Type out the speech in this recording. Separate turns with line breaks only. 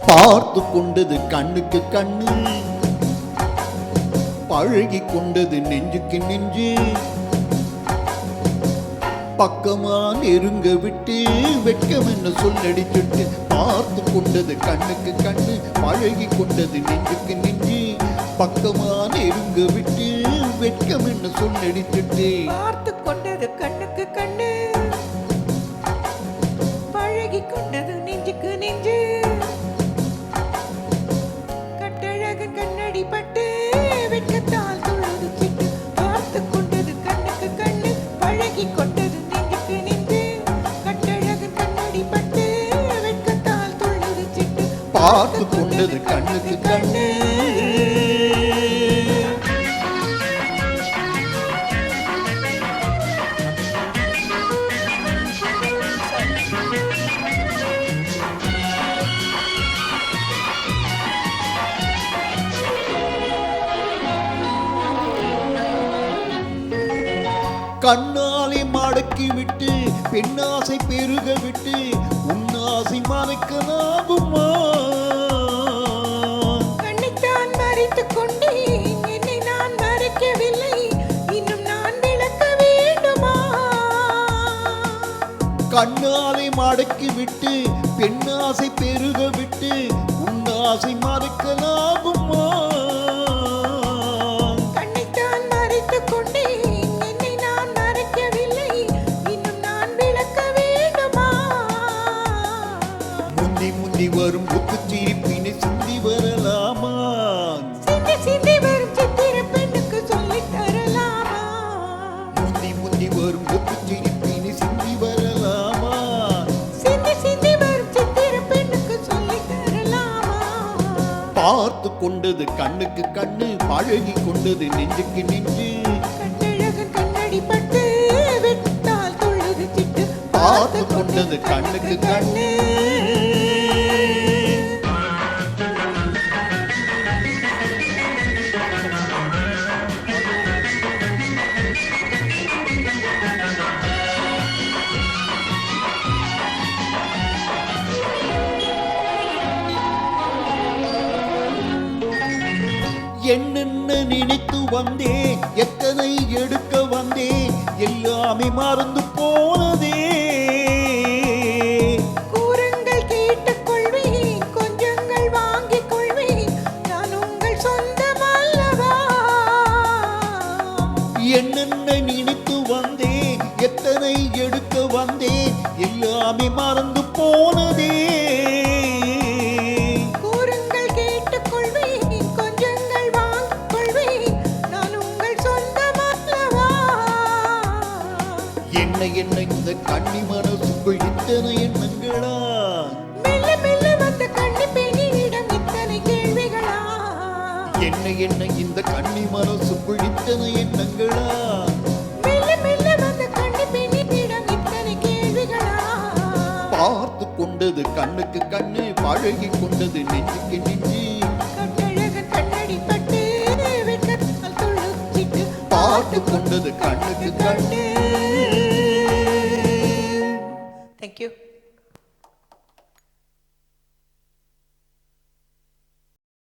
பார்த்து கொண்டது கண்ணுக்கு கண்ணு, பழகி கொண்டது நெஞ்சுக்கு நெஞ்சு. பக்கமா நெருங்க விட்டு வெட்கம் என்ன சொல்லடிச்சுட்டு, பார்த்து கொண்டது கண்ணுக்கு கண்ணு, பழகி கொண்டது நெஞ்சுக்கு நெஞ்சு. பக்கமா நெருங்க விட்டு வெட்கம் என்ன சொல்லடிச்சுட்டு,
பார்த்து கொண்டது கண்ணுக்கு கண்ணு, பழகி கொண்டது நெஞ்சுக்கு நெஞ்சு. கட்டழகன் கண்ணடி பட்டு வெட்கத்தால் துள்ளது சிட்டு, பார்த்து கொண்டது கண்ணுக்கு கண்ணு, பழகி கொண்டது நெஞ்சுக்கு நெஞ்சு. கட்டழகன் கண்ணடி பட்டு வெட்கத்தால் துள்ளது சிட்டு,
பார்த்து கொண்டது கண்ணுக்கு கண்ணு. கண்ணாலை மடக்கி விட்டு பெண்ணாசை பெருக விட்டு உன்னாசை மறைக்கலாகுமா?
கண்ணைத்தான் மறைத்துக் கொண்டேன், என்னை நான் மறைக்கவில்லை, இன்னும் நான் விளக்க வேண்டுமா?
கண்ணாலை மடக்கி விட்டு பெண்ணாசை பெருக விட்டு உன்னாசை மறைக்கலாகுமா?
கண்ணைத்தான் மறைத்துக் கொண்டேன், என்னை நான் மறைக்கவில்லை, இன்னும் நான் விளக்க வேண்டுமா?
முந்தி முந்தி வரும் புத்துச்சிரிப்பினை சிந்தி வரலாமா?
சிந்தி சிந்தி வரும் சித்திர பெண்ணுக்கு சொல்லித் தரலாமா?
முந்தி முந்தி வரும் புத்துச்சிரிப்பினை சிந்தி வரலாமா?
சிந்தி சிந்தி வரும் சித்திர பெண்ணுக்கு சொல்லித் தரலாமா?
பார்த்து கொண்டது கண்ணுக்கு கண்ணு, பழகி கொண்டது நெஞ்சுக்கு நெஞ்சு.
கட்டழகன் கண்ணடி பட்டு வெட்டால் துள்ளுது சிட்டு,
பார்த்து கொண்டது கண்ணுக்கு கண்ணு. என்னென்ன நினைத்து வந்தேன், எத்தனை எடுக்க வந்தேன், எல்லாமே மறந்து போனதே.
கூறுங்கள் கேட்டுக் கொள்வேன், கொஞ்சங்கள் வாங்கிக் கொள்வேன், நான் உங்கள் சொந்தம் அல்லவா?
என்னென்ன நினைத்து வந்தேன், எத்தனை எடுக்க வந்தேன், எல்லாமே மறந்து போனதே.
கூறுங்கள் கேட்டுக் கொள்வேன், கொஞ்சங்கள் வாங்கிக் கொள்வேன், நான் உங்கள் சொந்தம் அல்லவா?
என்ன என்ன இந்த கண்ணி மனசுக்குள் இத்தனை எண்ணங்களா?
மெல்ல மெல்ல வந்த கண்ணி பெண்ணிடம் இத்தனை கேள்விகளா?
என்ன என்ன இந்த கண்ணி மனசுக்குள் இத்தனை எண்ணங்களா?
மெல்ல மெல்ல வந்த கண்ணி பெண்ணிடம் இத்தனை கேள்விகளா?
பார்த்து கொண்டது கண்ணுக்கு கண்ணு, பழகி கொண்டது நெஞ்சுக்கு நெஞ்சு.
கட்டழகன் கண்ணடி பட்டு வெட்கத்தால் துள்ளுது சிட்டு,
பார்த்து கொண்டது கண்ணுக்கு கண்ணு.